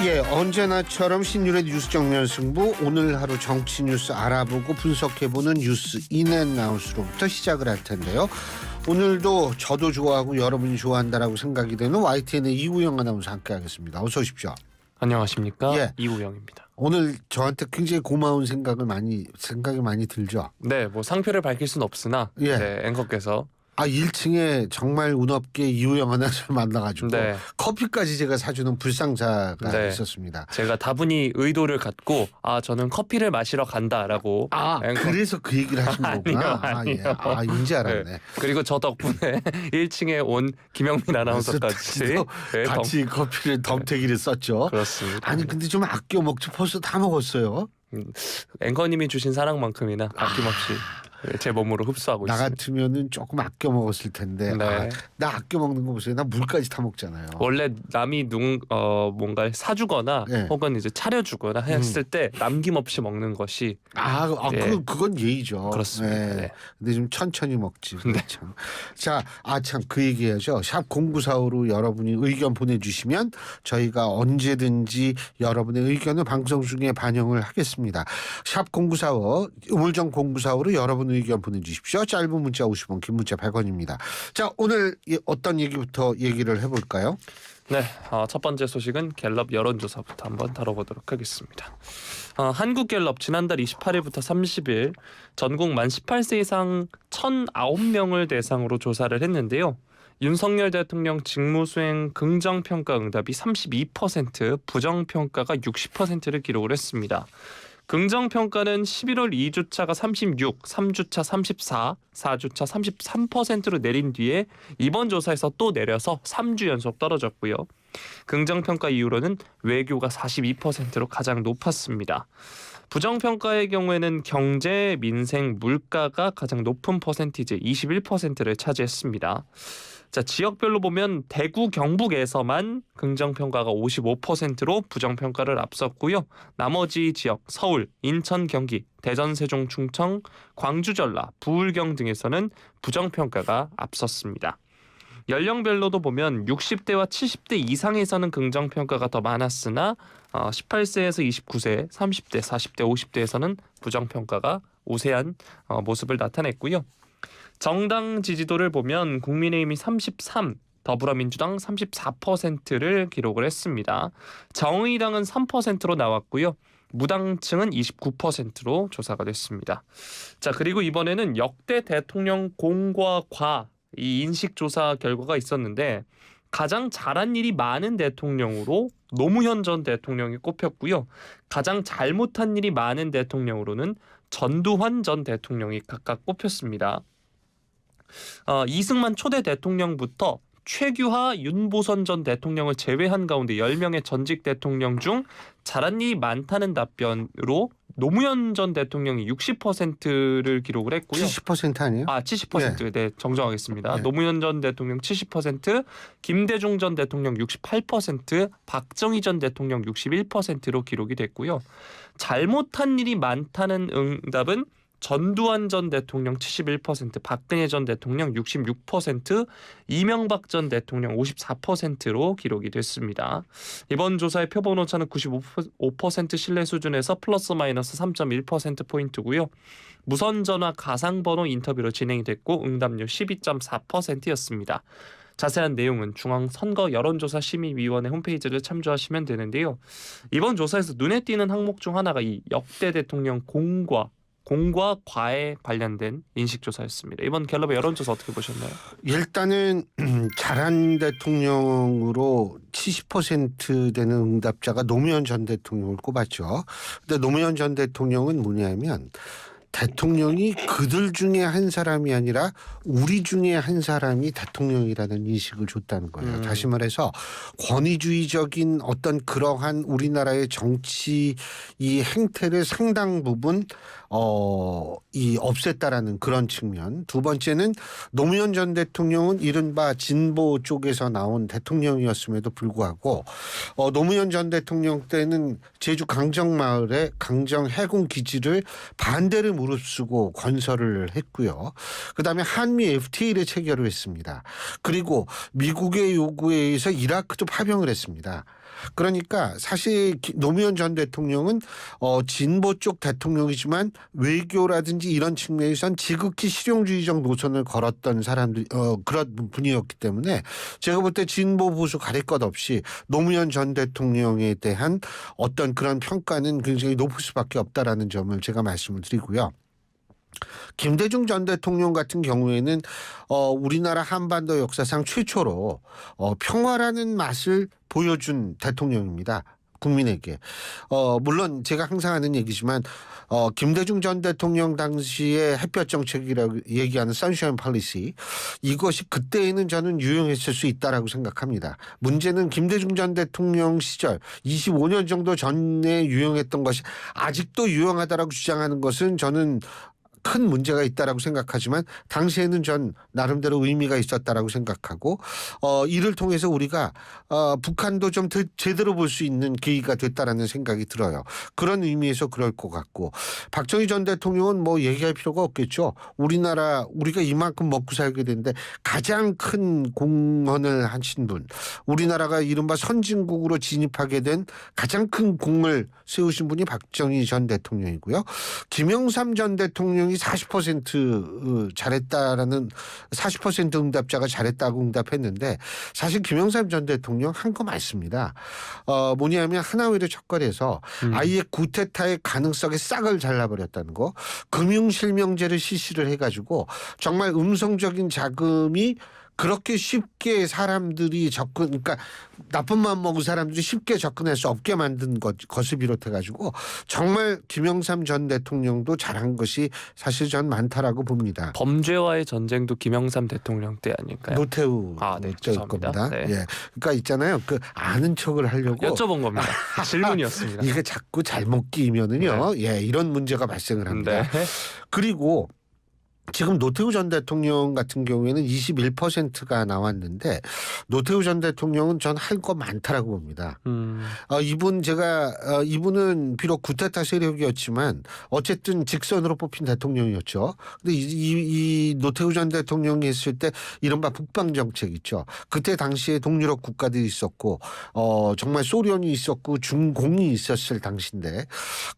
예, 언제나처럼 신율의 뉴스 정면 승부, 오늘 하루 정치 뉴스 알아보고 분석해보는 뉴스 인앤아웃으로부터 시작을 할 텐데요. 오늘도 저도 좋아하고 여러분이 좋아한다라고 생각이 되는 YTN의 이우영 아나운서 함께하겠습니다. 어서 오십시오. 안녕하십니까? 예. 이우영입니다. 오늘 저한테 굉장히 고마운 생각이 많이 들죠. 네, 뭐 상표를 밝힐 수는 없으나 예. 네, 앵커께서 1층에 정말 운 없게 이우영 아나운서를 만나가지고 네. 커피까지 제가 사주는 불상사가 네. 있었습니다. 제가 다분히 의도를 갖고 저는 커피를 마시러 간다라고 그래서 그 얘기를 하신 거구나. 아니요. 인지 알았네. 네. 그리고 저 덕분에 1층에 온 김영민 아나운서까지 네, 같이 커피를 덤태기를 썼죠. 그렇습니다. 아니 근데 좀 아껴 먹지 벌써 다 먹었어요. 앵커님이 주신 사랑만큼이나 아낌없이 제 몸으로 흡수하고 나 있습니다. 같으면은 조금 아껴 먹었을 텐데. 네. 나 아껴 먹는 거 보세요. 나 물까지 다 먹잖아요. 원래 남이 뭔가를 사주거나 네. 혹은 이제 차려주거나 했을 때 남김없이 먹는 것이 예. 그건 예의죠. 그렇습니다. 네. 네. 근데 좀 천천히 먹지. 네. 참. 자, 참 그 얘기해야죠. 샵 0945로 여러분이 의견 보내주시면 저희가 언제든지 여러분의 의견을 방송 중에 반영을 하겠습니다. 샵 0945, 우물정 0945로 여러분 의견 보내주십시오. 짧은 문자 50원, 긴 문자 100원입니다. 자, 오늘 어떤 얘기부터 얘기를 해볼까요? 네, 첫 번째 소식은 갤럽 여론조사부터 한번 다뤄보도록 하겠습니다. 한국갤럽 지난달 28일부터 30일 전국 만 18세 이상 1,009명을 대상으로 조사를 했는데요. 윤석열 대통령 직무수행 긍정평가 응답이 32%, 부정평가가 60%를 기록을 했습니다. 긍정평가는 11월 2주차가 36, 3주차 34, 4주차 33%로 내린 뒤에 이번 조사에서 또 내려서 3주 연속 떨어졌고요. 긍정평가 이후로는 외교가 42%로 가장 높았습니다. 부정평가의 경우에는 경제, 민생, 물가가 가장 높은 퍼센티지 21%를 차지했습니다. 자, 지역별로 보면 대구, 경북에서만 긍정평가가 55%로 부정평가를 앞섰고요. 나머지 지역 서울, 인천, 경기, 대전, 세종, 충청, 광주, 전라, 부울경 등에서는 부정평가가 앞섰습니다. 연령별로도 보면 60대와 70대 이상에서는 긍정평가가 더 많았으나 18세에서 29세, 30대, 40대, 50대에서는 부정평가가 우세한 모습을 나타냈고요. 정당 지지도를 보면 국민의힘이 33, 더불어민주당 34%를 기록을 했습니다. 정의당은 3%로 나왔고요. 무당층은 29%로 조사가 됐습니다. 자, 그리고 이번에는 역대 대통령 공과 과 이 인식조사 결과가 있었는데 가장 잘한 일이 많은 대통령으로 노무현 전 대통령이 꼽혔고요. 가장 잘못한 일이 많은 대통령으로는 전두환 전 대통령이 각각 꼽혔습니다. 이승만 초대 대통령부터 최규하, 윤보선 전 대통령을 제외한 가운데 10명의 전직 대통령 중 잘한 일이 많다는 답변으로 노무현 전 대통령이 60%를 기록을 했고요. 70% 아니에요? 70%. 네. 네, 정정하겠습니다. 네. 노무현 전 대통령 70%, 김대중 전 대통령 68%, 박정희 전 대통령 61%로 기록이 됐고요. 잘못한 일이 많다는 응답은 전두환 전 대통령 71%, 박근혜 전 대통령 66%, 이명박 전 대통령 54%로 기록이 됐습니다. 이번 조사의 표본 오차는 95% 신뢰 수준에서 플러스 마이너스 3.1%포인트고요. 무선 전화 가상번호 인터뷰로 진행이 됐고 응답률 12.4%였습니다. 자세한 내용은 중앙선거 여론조사심의위원회 홈페이지를 참조하시면 되는데요. 이번 조사에서 눈에 띄는 항목 중 하나가 이 역대 대통령 공과 과에 관련된 인식조사였습니다. 이번 갤럽의 여론조사 어떻게 보셨나요? 일단은 잘한 대통령으로 70% 되는 응답자가 노무현 전 대통령을 꼽았죠. 근데 노무현 전 대통령은 뭐냐면 대통령이 그들 중에 한 사람이 아니라 우리 중에 한 사람이 대통령이라는 인식을 줬다는 거예요. 다시 말해서 권위주의적인 어떤 그러한 우리나라의 정치 이 행태를 상당 부분 없앴다라는 그런 측면. 두 번째는 노무현 전 대통령은 이른바 진보 쪽에서 나온 대통령이었음에도 불구하고 노무현 전 대통령 때는 제주 강정마을에 강정 해군 기지를 반대를 무릅쓰고 건설을 했고요. 그다음에 한미 FTA를 체결을 했습니다. 그리고 미국의 요구에 의해서 이라크도 파병을 했습니다. 그러니까 사실 노무현 전 대통령은 진보 쪽 대통령이지만 외교라든지 이런 측면에선 지극히 실용주의적 노선을 걸었던 사람들 그런 분이었기 때문에 제가 볼 때 진보 보수 가릴 것 없이 노무현 전 대통령에 대한 어떤 그런 평가는 굉장히 높을 수밖에 없다라는 점을 제가 말씀을 드리고요. 김대중 전 대통령 같은 경우에는 우리나라 한반도 역사상 최초로 평화라는 맛을 보여준 대통령입니다. 국민에게. 물론 제가 항상 하는 얘기지만 김대중 전 대통령 당시의 햇볕 정책이라고 얘기하는 선샤인 팔리시 이것이 그때에는 저는 유용했을 수 있다라고 생각합니다. 문제는 김대중 전 대통령 시절 25년 정도 전에 유용했던 것이 아직도 유용하다라고 주장하는 것은 저는 큰 문제가 있다라고 생각하지만 당시에는 전 나름대로 의미가 있었다라고 생각하고 이를 통해서 우리가 북한도 좀 제대로 볼 수 있는 계기가 됐다라는 생각이 들어요. 그런 의미에서 그럴 것 같고 박정희 전 대통령은 뭐 얘기할 필요가 없겠죠. 우리가 이만큼 먹고 살게 되는데 가장 큰 공헌을 하신 분, 우리나라가 이른바 선진국으로 진입하게 된 가장 큰 공을 세우신 분이 박정희 전 대통령이고요. 김영삼 전 대통령이 40% 잘했다라는 40% 응답자가 잘했다고 응답했는데 사실 김영삼 전 대통령 한 거 맞습니다. 뭐냐면 하나회를 척결해서 아예 구테타의 가능성의 싹을 잘라버렸다는 거. 금융실명제를 실시를 해가지고 정말 음성적인 자금이 그렇게 쉽게 사람들이 그러니까 나쁜 마음 먹은 사람들이 쉽게 접근할 수 없게 만든 것을 비롯해가지고 정말 김영삼 전 대통령도 잘한 것이 사실 전 많다라고 봅니다. 범죄와의 전쟁도 김영삼 대통령 때 아닐까요? 노태우 네, 때일 죄송합니다. 겁니다. 네. 예, 그러니까 있잖아요. 그 아는 척을 하려고 여쭤본 겁니다. 질문이었습니다. 이게 자꾸 잘못 끼면은요, 이런 문제가 발생을 합니다. 네. 그리고 지금 노태우 전 대통령 같은 경우에는 21%가 나왔는데 노태우 전 대통령은 전 할 거 많다라고 봅니다. 이분은 비록 구테타 세력이었지만 어쨌든 직선으로 뽑힌 대통령이었죠. 근데 이 노태우 전 대통령이 했을 때 이른바 북방 정책 있죠. 그때 당시에 동유럽 국가들이 있었고 정말 소련이 있었고 중공이 있었을 당시인데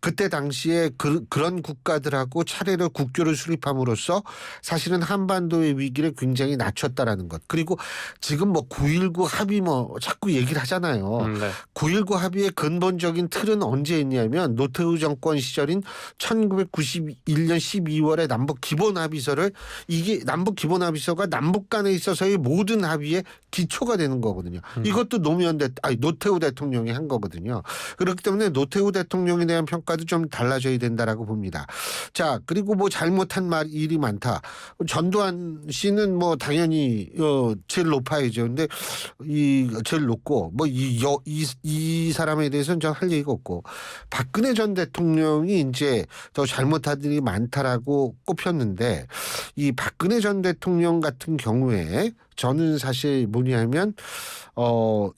그때 당시에 그런 국가들하고 차례로 국교를 수립함으로써 사실은 한반도의 위기를 굉장히 낮췄다라는 것. 그리고 지금 뭐 9.19 합의 뭐 자꾸 얘기를 하잖아요. 네. 9.19 합의의 근본적인 틀은 언제 있냐면 노태우 정권 시절인 1991년 12월에 남북 기본 합의서를 이게 남북 기본 합의서가 남북 간에 있어서의 모든 합의의 기초가 되는 거거든요. 이것도 노태우 대통령이 한 거거든요. 그렇기 때문에 노태우 대통령에 대한 평가도 좀 달라져야 된다라고 봅니다. 자, 그리고 뭐 잘못한 일이 많다. 전두환 씨는 뭐 당연히 제일 높아야죠. 근데 제일 높고 뭐 이 사람에 대해서는 전 할 얘기가 없고 박근혜 전 대통령이 이제 더 잘못한 일이 많다라고 꼽혔는데 이 박근혜 전 대통령 같은 경우에 저는 사실 뭐냐면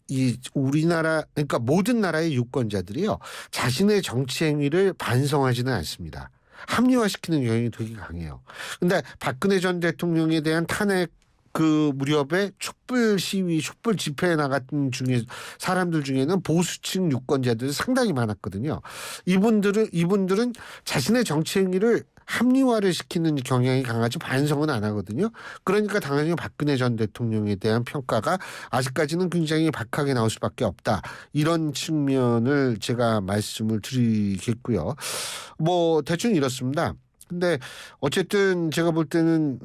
이 우리나라 그러니까 모든 나라의 유권자들이요 자신의 정치 행위를 반성하지는 않습니다. 합리화시키는 경향이 되게 강해요. 근데 박근혜 전 대통령에 대한 탄핵 그 무렵에 촛불 시위, 촛불 집회에 나갔던 사람들 중에는 보수층 유권자들이 상당히 많았거든요. 이분들은 자신의 정치 행위를 합리화를 시키는 경향이 강하지 반성은 안 하거든요. 그러니까 당연히 박근혜 전 대통령에 대한 평가가 아직까지는 굉장히 박하게 나올 수밖에 없다. 이런 측면을 제가 말씀을 드리겠고요. 뭐 대충 이렇습니다. 근데 어쨌든 제가 볼 때는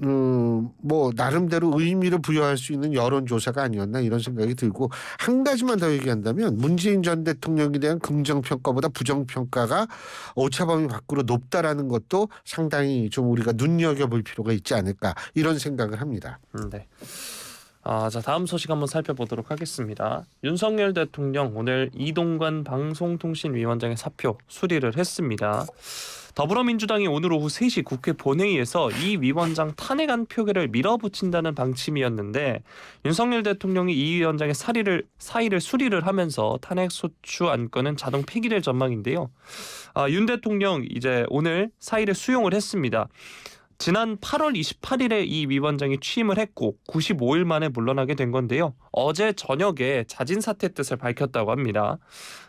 뭐 나름대로 의미를 부여할 수 있는 여론조사가 아니었나 이런 생각이 들고 한 가지만 더 얘기한다면 문재인 전 대통령에 대한 긍정평가보다 부정평가가 오차범위 밖으로 높다라는 것도 상당히 좀 우리가 눈여겨볼 필요가 있지 않을까 이런 생각을 합니다. 네. 자, 다음 소식 한번 살펴보도록 하겠습니다. 윤석열 대통령 오늘 이동관 방송통신위원장의 사표 수리를 했습니다. 더불어민주당이 오늘 오후 3시 국회 본회의에서 이 위원장 탄핵안 표결을 밀어붙인다는 방침이었는데 윤석열 대통령이 이 위원장의 사의를 수리를 하면서 탄핵 소추 안건은 자동 폐기될 전망인데요. 윤 대통령 이제 오늘 사의를 수용을 했습니다. 지난 8월 28일에 이 위원장이 취임을 했고 95일 만에 물러나게 된 건데요. 어제 저녁에 자진 사퇴 뜻을 밝혔다고 합니다.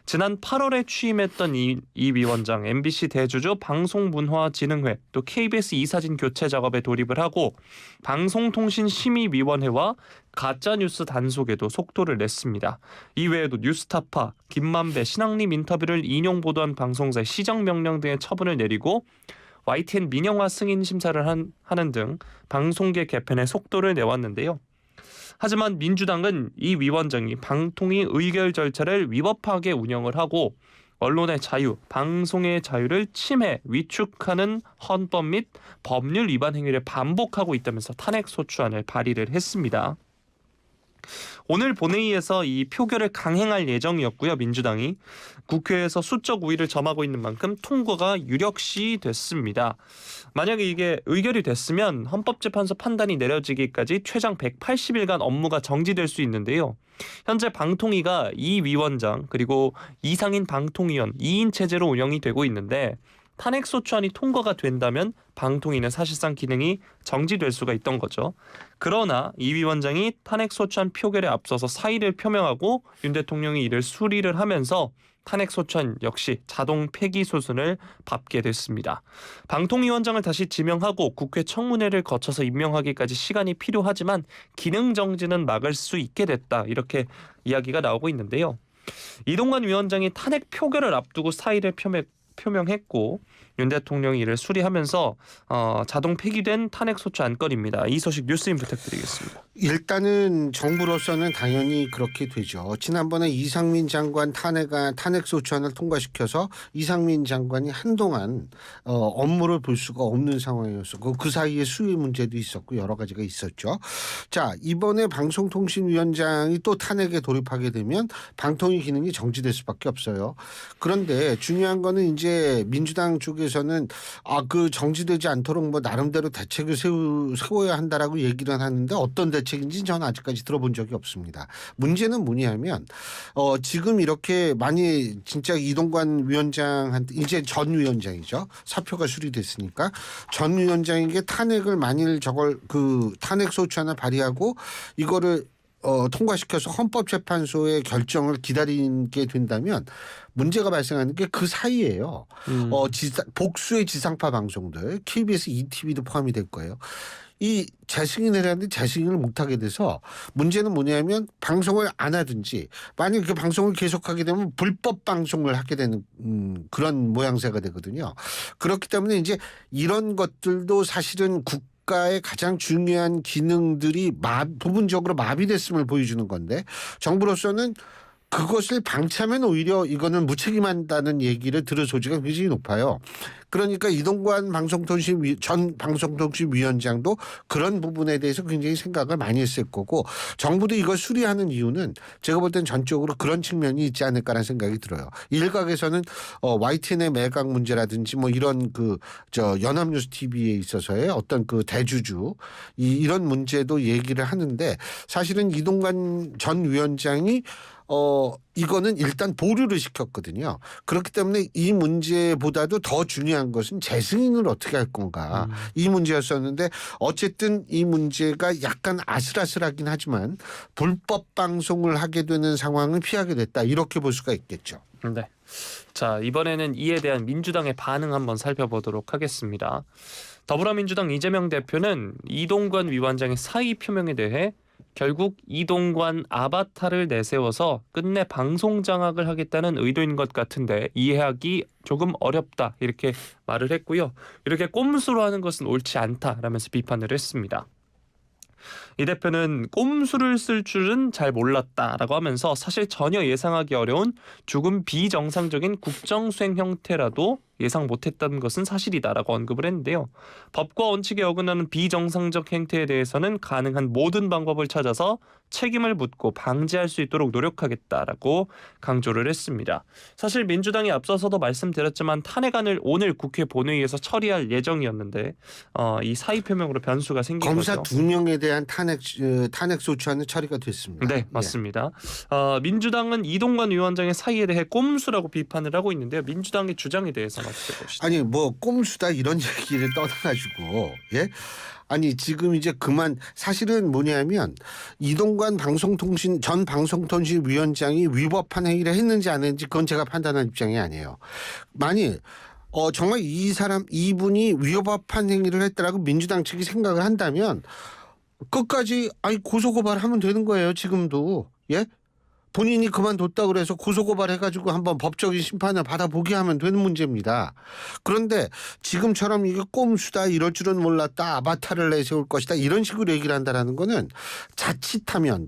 지난 8월에 취임했던 이 위원장 MBC 대주주 방송문화진흥회 또 KBS 이사진 교체 작업에 돌입을 하고 방송통신심의위원회와 가짜뉴스 단속에도 속도를 냈습니다. 이외에도 뉴스타파, 김만배, 신앙림 인터뷰를 인용 보도한 방송사의 시정명령 등의 처분을 내리고 YTN 민영화 승인 심사를 하는 등 방송계 개편에 속도를 내왔는데요. 하지만 민주당은 이 위원장이 방통위 의결 절차를 위법하게 운영을 하고 언론의 자유, 방송의 자유를 침해, 위축하는 헌법 및 법률 위반 행위를 반복하고 있다면서 탄핵소추안을 발의를 했습니다. 오늘 본회의에서 이 표결을 강행할 예정이었고요. 민주당이 국회에서 수적 우위를 점하고 있는 만큼 통과가 유력시 됐습니다. 만약에 이게 의결이 됐으면 헌법재판소 판단이 내려지기까지 최장 180일간 업무가 정지될 수 있는데요. 현재 방통위가 이 위원장 그리고 이상인 방통위원 2인 체제로 운영이 되고 있는데 탄핵소추안이 통과가 된다면 방통위는 사실상 기능이 정지될 수가 있던 거죠. 그러나 이 위원장이 탄핵소추안 표결에 앞서서 사의를 표명하고 윤 대통령이 이를 수리를 하면서 탄핵소추안 역시 자동 폐기 소순을 밟게 됐습니다. 방통위원장을 다시 지명하고 국회 청문회를 거쳐서 임명하기까지 시간이 필요하지만 기능 정지는 막을 수 있게 됐다. 이렇게 이야기가 나오고 있는데요. 이동관 위원장이 탄핵 표결을 앞두고 사의를 표명했고 윤 대통령이 이를 수리하면서 자동 폐기된 탄핵소추 안건입니다. 이 소식 뉴스인 부탁드리겠습니다. 일단은 정부로서는 당연히 그렇게 되죠. 지난번에 이상민 장관 탄핵소추안을 통과시켜서 이상민 장관이 한동안 업무를 볼 수가 없는 상황이었었고 그 사이에 수위 문제도 있었고 여러 가지가 있었죠. 자, 이번에 방송통신위원장이 또 탄핵에 돌입하게 되면 방통위 기능이 정지될 수밖에 없어요. 그런데 중요한 거는 이제 민주당 쪽에서는 그 정지되지 않도록 뭐 나름대로 대책을 세워야 한다라고 얘기를 하는데 어떤 대책인지 저는 아직까지 들어본 적이 없습니다. 문제는 뭐냐면 지금 이렇게 많이 진짜 이동관 위원장한테 이제 전 위원장이죠. 사표가 수리됐으니까 전 위원장에게 탄핵을 만일 탄핵 소추안을 발의하고 이거를 통과시켜서 헌법재판소의 결정을 기다리게 된다면 문제가 발생하는 게 그 사이에요. 복수의 지상파 방송들 KBS ETV도 포함이 될 거예요. 이 재승인을 하는데 재승인을 못하게 돼서 문제는 뭐냐면 방송을 안 하든지 만약 그 방송을 계속하게 되면 불법 방송을 하게 되는 그런 모양새가 되거든요. 그렇기 때문에 이제 이런 것들도 사실은 국가의 가장 중요한 기능들이 부분적으로 마비됐음을 보여주는 건데 정부로서는 그것을 방치하면 오히려 이거는 무책임한다는 얘기를 들을 소지가 굉장히 높아요. 그러니까 이동관 전 방송통신위원장도 그런 부분에 대해서 굉장히 생각을 많이 했을 거고 정부도 이걸 수리하는 이유는 제가 볼 땐 전적으로 그런 측면이 있지 않을까라는 생각이 들어요. 일각에서는 YTN의 매각 문제라든지 뭐 이런 연합뉴스 TV에 있어서의 어떤 그 대주주 이런 문제도 얘기를 하는데 사실은 이동관 전 위원장이 이거는 일단 보류를 시켰거든요. 그렇기 때문에 이 문제보다도 더 중요한 것은 재승인을 어떻게 할 건가. 이 문제였었는데 어쨌든 이 문제가 약간 아슬아슬하긴 하지만 불법 방송을 하게 되는 상황을 피하게 됐다. 이렇게 볼 수가 있겠죠. 네. 자, 이번에는 이에 대한 민주당의 반응 한번 살펴보도록 하겠습니다. 더불어민주당 이재명 대표는 이동관 위원장의 사의 표명에 대해 결국 이동관 아바타를 내세워서 끝내 방송 장악을 하겠다는 의도인 것 같은데 이해하기 조금 어렵다 이렇게 말을 했고요. 이렇게 꼼수로 하는 것은 옳지 않다라면서 비판을 했습니다. 이 대표는 꼼수를 쓸 줄은 잘 몰랐다라고 하면서 사실 전혀 예상하기 어려운 조금 비정상적인 국정수행 형태라도 예상 못했다는 것은 사실이다라고 언급을 했는데요. 법과 원칙에 어긋나는 비정상적 행태에 대해서는 가능한 모든 방법을 찾아서 책임을 묻고 방지할 수 있도록 노력하겠다라고 강조를 했습니다. 사실 민주당이 앞서서도 말씀드렸지만 탄핵안을 오늘 국회 본회의에서 처리할 예정이었는데 이 사의 표명으로 변수가 생긴 검사 거죠. 2명에 대한 탄핵 소추안은 처리가 됐습니다. 네, 맞습니다. 민주당은 이동관 위원장의 사의에 대해 꼼수라고 비판을 하고 있는데요. 민주당의 주장에 대해서는 어떻게 보시죠? 아니 뭐 꼼수다 이런 얘기를 떠나가지고 예. 아니 지금 이제 사실은 뭐냐면 이동관 전 방송통신위원장이 위법한 행위를 했는지 안 했는지 그건 제가 판단할 입장이 아니에요. 만일 정말 이분이 위법한 행위를 했다라고 민주당 측이 생각을 한다면 끝까지 고소고발하면 되는 거예요. 지금도 예. 본인이 그만뒀다 그래서 고소고발해가지고 한번 법적인 심판을 받아보게 하면 되는 문제입니다. 그런데 지금처럼 이게 꼼수다 이럴 줄은 몰랐다 아바타를 내세울 것이다 이런 식으로 얘기를 한다라는 거는 자칫하면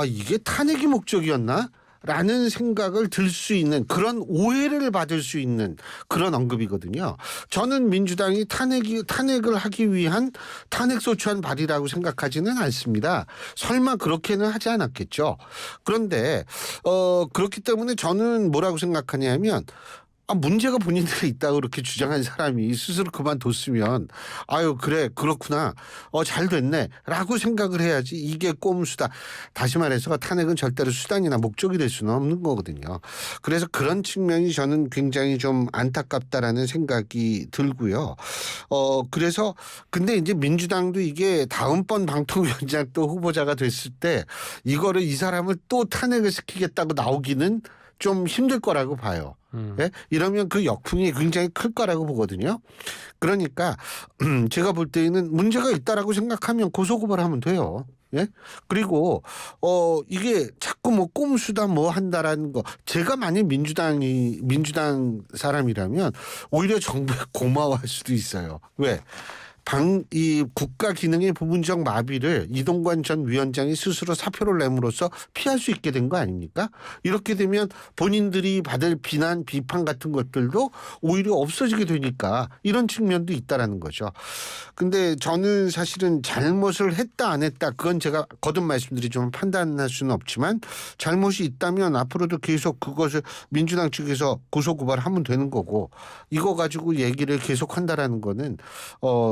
이게 탄핵이 목적이었나? 라는 생각을 들 수 있는 그런 오해를 받을 수 있는 그런 언급이거든요. 저는 민주당이 탄핵을 하기 위한 탄핵소추안 발의라고 생각하지는 않습니다. 설마 그렇게는 하지 않았겠죠. 그런데 그렇기 때문에 저는 뭐라고 생각하냐면 문제가 본인들이 있다고 그렇게 주장한 사람이 스스로 그만뒀으면 그래 그렇구나 잘 됐네 라고 생각을 해야지 이게 꼼수다. 다시 말해서 탄핵은 절대로 수단이나 목적이 될 수는 없는 거거든요. 그래서 그런 측면이 저는 굉장히 좀 안타깝다라는 생각이 들고요. 그래서 근데 이제 민주당도 이게 다음번 방통위원장 또 후보자가 됐을 때 이거를 이 사람을 또 탄핵을 시키겠다고 나오기는 좀 힘들 거라고 봐요. 예? 이러면 그 역풍이 굉장히 클 거라고 보거든요. 그러니까 제가 볼 때에는 문제가 있다라고 생각하면 고소고발하면 돼요. 예? 그리고 이게 자꾸 뭐 꼼수다 뭐 한다라는 거 제가 만약 민주당 사람이라면 오히려 정부에 고마워할 수도 있어요. 왜? 이 국가 기능의 부분적 마비를 이동관 전 위원장이 스스로 사표를 내므로써 피할 수 있게 된 거 아닙니까? 이렇게 되면 본인들이 받을 비판 같은 것들도 오히려 없어지게 되니까 이런 측면도 있다라는 거죠. 근데 저는 사실은 잘못을 했다 안 했다 그건 제가 거듭 말씀드리지만 판단할 수는 없지만 잘못이 있다면 앞으로도 계속 그것을 민주당 측에서 고소고발하면 되는 거고 이거 가지고 얘기를 계속한다라는 거는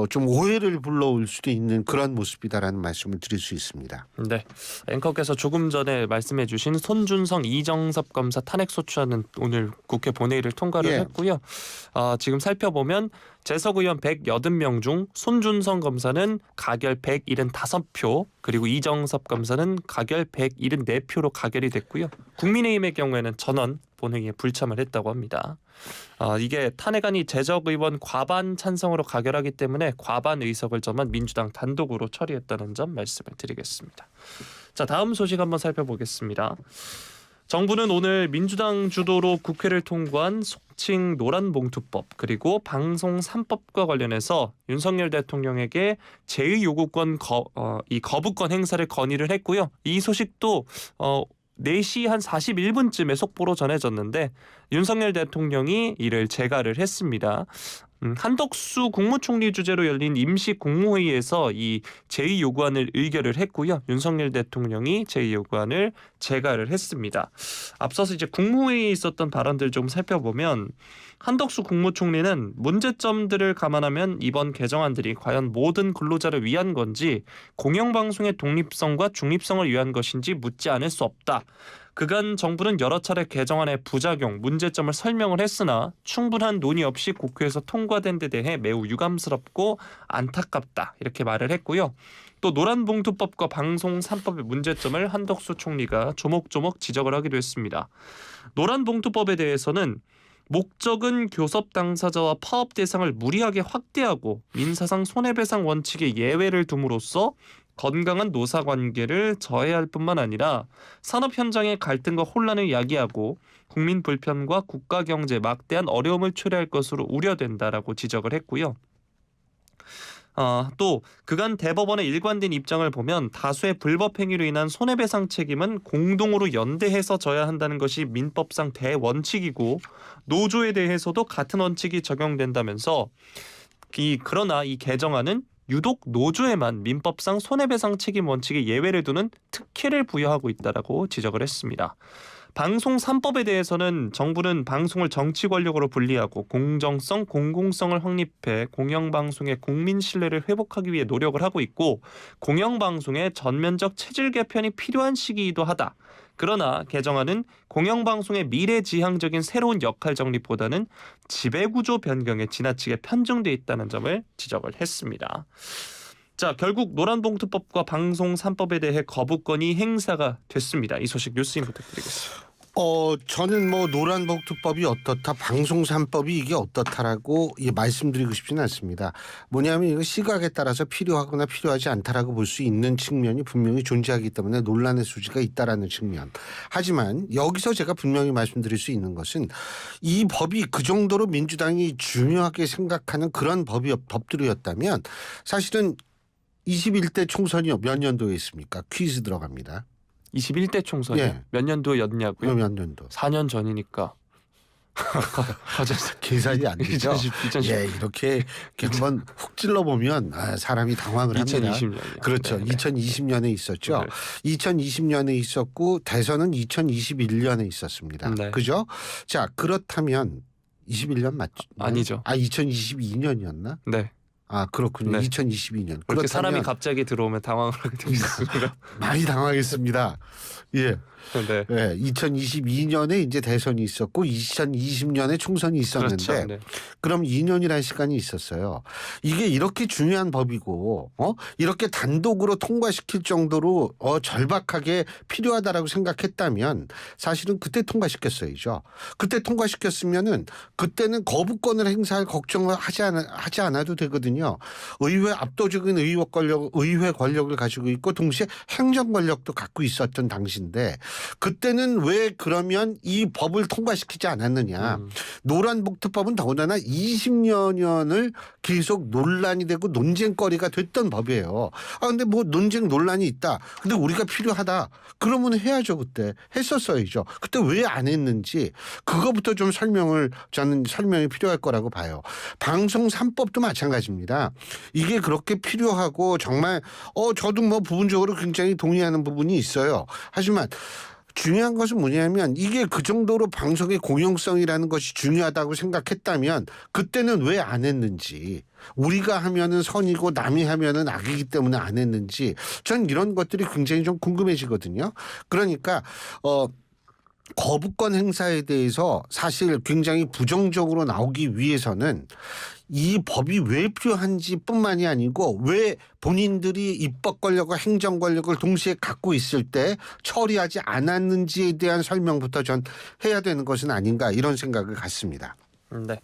좀 오해를 불러올 수도 있는 그런 모습이다라는 말씀을 드릴 수 있습니다. 네, 앵커께서 조금 전에 말씀해주신 손준성, 이정섭 검사 탄핵소추안은 오늘 국회 본회의를 통과를 했고요. 지금 살펴보면 재석 의원 180명 중 손준성 검사는 가결 175표 그리고 이정섭 검사는 가결 174표로 가결이 됐고요. 국민의힘의 경우에는 전원 본회의에 불참을 했다고 합니다. 이게 탄핵안이 재석 의원 과반 찬성으로 가결하기 때문에 과반 의석을 점한 민주당 단독으로 처리했다는 점 말씀을 드리겠습니다. 자, 다음 소식 한번 살펴보겠습니다. 정부는 오늘 민주당 주도로 국회를 통과한 속칭 노란봉투법 그리고 방송 3법과 관련해서 윤석열 대통령에게 제2요구권 거부권 행사를 건의를 했고요. 이 소식도 4시 한 41분쯤에 속보로 전해졌는데 윤석열 대통령이 이를 재가를 했습니다. 한덕수 국무총리 주재로 열린 임시 국무회의에서 이 제2요구안을 의결을 했고요. 윤석열 대통령이 제2요구안을 재가를 했습니다. 앞서서 이제 국무회의에 있었던 발언들 좀 살펴보면 한덕수 국무총리는 문제점들을 감안하면 이번 개정안들이 과연 모든 근로자를 위한 건지 공영방송의 독립성과 중립성을 위한 것인지 묻지 않을 수 없다. 그간 정부는 여러 차례 개정안의 부작용, 문제점을 설명을 했으나 충분한 논의 없이 국회에서 통과된 데 대해 매우 유감스럽고 안타깝다 이렇게 말을 했고요. 또 노란봉투법과 방송 3법의 문제점을 한덕수 총리가 조목조목 지적을 하기도 했습니다. 노란봉투법에 대해서는 목적은 교섭 당사자와 파업 대상을 무리하게 확대하고 민사상 손해배상 원칙에 예외를 둠으로써 건강한 노사관계를 저해할 뿐만 아니라 산업 현장의 갈등과 혼란을 야기하고 국민 불편과 국가 경제에 막대한 어려움을 초래할 것으로 우려된다라고 지적을 했고요. 또 그간 대법원의 일관된 입장을 보면 다수의 불법 행위로 인한 손해배상 책임은 공동으로 연대해서 져야 한다는 것이 민법상 대원칙이고 노조에 대해서도 같은 원칙이 적용된다면서 그러나 이 개정안은 유독 노조에만 민법상 손해배상 책임 원칙의 예외를 두는 특혜를 부여하고 있다라고 지적을 했습니다. 방송 3법에 대해서는 정부는 방송을 정치 권력으로 분리하고 공정성, 공공성을 확립해 공영방송의 국민 신뢰를 회복하기 위해 노력을 하고 있고 공영방송의 전면적 체질 개편이 필요한 시기이기도 하다. 그러나 개정안은 공영방송의 미래지향적인 새로운 역할 정립보다는 지배구조 변경에 지나치게 편중돼 있다는 점을 지적을 했습니다. 자, 결국 노란봉투법과 방송 3법에 대해 거부권이 행사가 됐습니다. 이 소식 뉴스인 부탁드리겠습니다. 저는 뭐 노란봉투법이 어떻다, 방송 3법이 이게 어떻다라고 말씀드리고 싶지는 않습니다. 뭐냐면 이거 시각에 따라서 필요하거나 필요하지 않다라고 볼 수 있는 측면이 분명히 존재하기 때문에 논란의 소지가 있다라는 측면. 하지만 여기서 제가 분명히 말씀드릴 수 있는 것은 이 법이 그 정도로 민주당이 중요하게 생각하는 그런 법들이었다면 사실은 21대 총선이 몇 년도에 있습니까? 퀴즈 들어갑니다. 21대 총선이 몇 년도였냐고요? 몇 년도? 4년 전이니까. 계산이 안 되죠. 2010. 예, 이렇게 한번 훅 찔러 보면 사람이 당황을 합니다. 2020년이요. 그렇죠. 네. 2020년에 있었죠. 네. 2020년에 있었고 대선은 2021년에 있었습니다. 네. 그죠? 자, 그렇다면 21년 맞죠? 아니죠. 2022년이었나? 네. 그렇군요. 네. 2022년. 그렇게 사람이 갑자기 들어오면 당황을 하게 됩니다. 많이 당황했습니다. 예. 네. 네, 2022년에 이제 대선이 있었고 2020년에 총선이 있었는데 그렇죠. 네. 그럼 2년이라는 시간이 있었어요. 이게 이렇게 중요한 법이고 이렇게 단독으로 통과시킬 정도로 절박하게 필요하다라고 생각했다면 사실은 그때 통과시켰어야죠. 그때 통과시켰으면은 그때는 거부권을 행사할 걱정을 하지 않아도 되거든요. 의회 압도적인 의회 권력을 가지고 있고 동시에 행정 권력도 갖고 있었던 당시인데 그때는 왜 그러면 이 법을 통과시키지 않았느냐. 노란봉투법은 더군다나 20년을 계속 논란이 되고 논쟁거리가 됐던 법이에요. 근데 뭐 논쟁 논란이 있다. 근데 우리가 필요하다. 그러면 해야죠. 그때. 했었어야죠. 그때 왜 안 했는지 그거부터 좀 저는 설명이 필요할 거라고 봐요. 방송 3법도 마찬가지입니다. 이게 그렇게 필요하고 정말 저도 뭐 부분적으로 굉장히 동의하는 부분이 있어요. 하지만 중요한 것은 뭐냐면 이게 그 정도로 방송의 공영성이라는 것이 중요하다고 생각했다면 그때는 왜 안 했는지, 우리가 하면은 선이고 남이 하면은 악이기 때문에 안 했는지 전 이런 것들이 굉장히 좀 궁금해지거든요. 그러니까 거부권 행사에 대해서 사실 굉장히 부정적으로 나오기 위해서는 이 법이 왜 필요한지 뿐만이 아니고 왜 본인들이 입법 권력과 행정 권력을 동시에 갖고 있을 때 처리하지 않았는지에 대한 설명부터 전 해야 되는 것은 아닌가 이런 생각을 갖습니다. 네.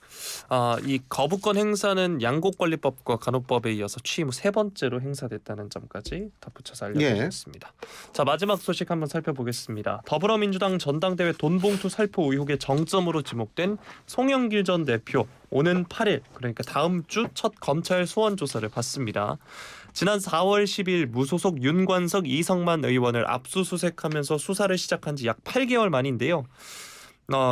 이 거부권 행사는 양곡관리법과 간호법에 이어서 취임 후 3번째로 행사됐다는 점까지 덧붙여서 알려드리겠습니다. 자, 마지막 소식 한번 살펴보겠습니다. 더불어민주당 전당대회 돈봉투 살포 의혹의 정점으로 지목된 송영길 전 대표 오는 8일 그러니까 다음 주 첫 검찰 소환 조사를 받습니다. 지난 4월 10일 무소속 윤관석, 이성만 의원을 압수수색하면서 수사를 시작한 지 약 8개월 만인데요.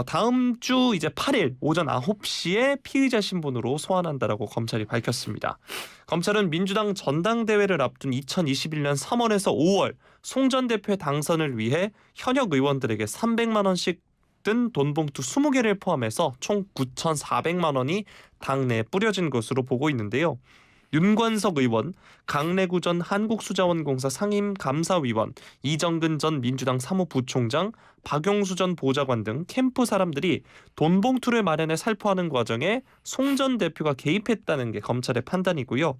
다음 주 이제 8일 오전 9시에 피의자 신분으로 소환한다라고 검찰이 밝혔습니다. 검찰은 민주당 전당대회를 앞둔 2021년 3월에서 5월 송 전 대표의 당선을 위해 현역 의원들에게 300만 원씩 든 돈봉투 20개를 포함해서 총 9,400만 원이 당내에 뿌려진 것으로 보고 있는데요. 윤관석 의원, 강래구 전 한국수자원공사 상임감사위원, 이정근 전 민주당 사무부총장, 박용수 전 보좌관 등 캠프 사람들이 돈봉투를 마련해 살포하는 과정에 송 전 대표가 개입했다는 게 검찰의 판단이고요.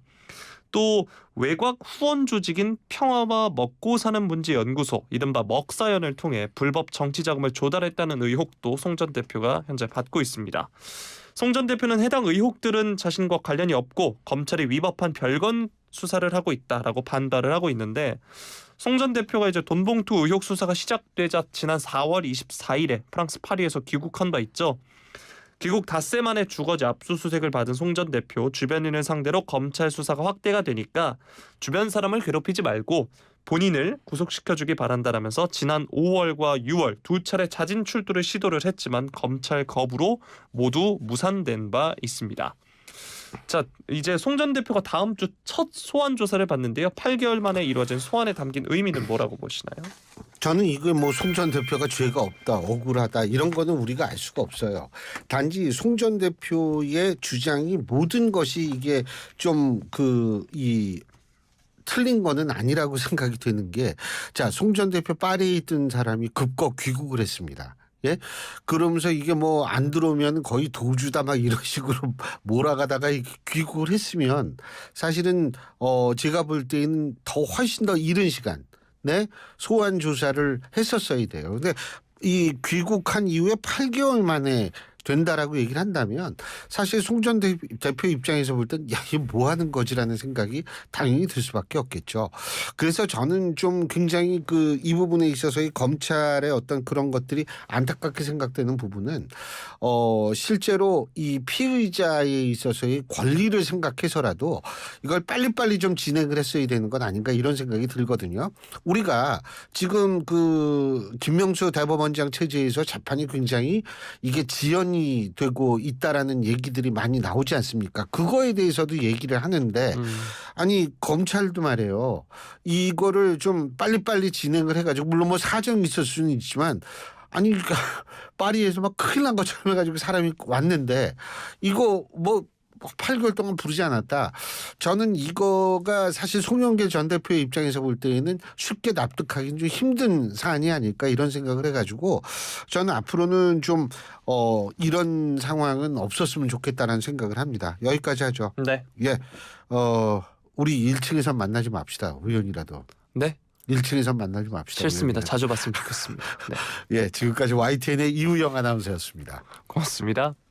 또 외곽 후원 조직인 평화와 먹고 사는 문제 연구소 이른바 먹사연을 통해 불법 정치 자금을 조달했다는 의혹도 송 전 대표가 현재 받고 있습니다. 송 전 대표는 해당 의혹들은 자신과 관련이 없고 검찰이 위법한 별건 수사를 하고 있다라고 반발을 하고 있는데 송 전 대표가 이제 돈봉투 의혹 수사가 시작되자 지난 4월 24일에 프랑스 파리에서 귀국한 바 있죠. 귀국 닷새 만에 주거지 압수수색을 받은 송 전 대표 주변인을 상대로 검찰 수사가 확대가 되니까 주변 사람을 괴롭히지 말고 본인을 구속시켜주기 바란다라면서 지난 5월과 6월 두 차례 자진 출두를 시도를 했지만 검찰 거부로 모두 무산된 바 있습니다. 자, 이제 송 전 대표가 다음 주 첫 소환 조사를 받는데요. 8개월 만에 이루어진 소환에 담긴 의미는 뭐라고 보시나요? 저는 이거 뭐 송 전 대표가 죄가 없다, 억울하다 이런 거는 우리가 알 수가 없어요. 단지 송 전 대표의 주장이 모든 것이 이게 좀 틀린 거는 아니라고 생각이 되는 게, 자, 송 전 대표 파리에 있던 사람이 급거 귀국을 했습니다. 예? 그러면서 이게 뭐 안 들어오면 거의 도주다 막 이런 식으로 몰아가다가 귀국을 했으면 사실은 제가 볼 때는 더 훨씬 더 이른 시간 네? 소환 조사를 했었어야 돼요. 근데 이 귀국한 이후에 8개월 만에 된다라고 얘기를 한다면 사실 송 전 대표 입장에서 볼 땐 야, 이게 뭐 하는 거지라는 생각이 당연히 들 수밖에 없겠죠. 그래서 저는 좀 굉장히 이 부분에 있어서의 검찰의 어떤 그런 것들이 안타깝게 생각되는 부분은 실제로 이 피의자에 있어서의 권리를 생각해서라도 이걸 빨리빨리 좀 진행을 했어야 되는 건 아닌가 이런 생각이 들거든요. 우리가 지금 김명수 대법원장 체제에서 재판이 굉장히 이게 지연이 되고 있다라는 얘기들이 많이 나오지 않습니까? 그거에 대해서도 얘기를 하는데 아니 검찰도 말이에요. 이거를 좀 빨리빨리 진행을 해가지고 물론 뭐 사정이 있을 수는 있지만 아니 그러니까 파리에서 막 큰일 난 것처럼 해가지고 사람이 왔는데 이거 뭐 8개월 동안 부르지 않았다. 저는 이거가 사실 송영길 전 대표의 입장에서 볼 때에는 쉽게 납득하기는 좀 힘든 사안이 아닐까 이런 생각을 해가지고 저는 앞으로는 좀 이런 상황은 없었으면 좋겠다는 생각을 합니다. 여기까지 하죠. 네. 예, 우리 1층에서 만나지 맙시다. 의원이라도. 네. 1층에서 만나지 맙시다. 싫습니다. 의원이라도. 자주 봤으면 좋겠습니다. 네. 예, 지금까지 YTN의 이우영 아나운서였습니다. 고맙습니다.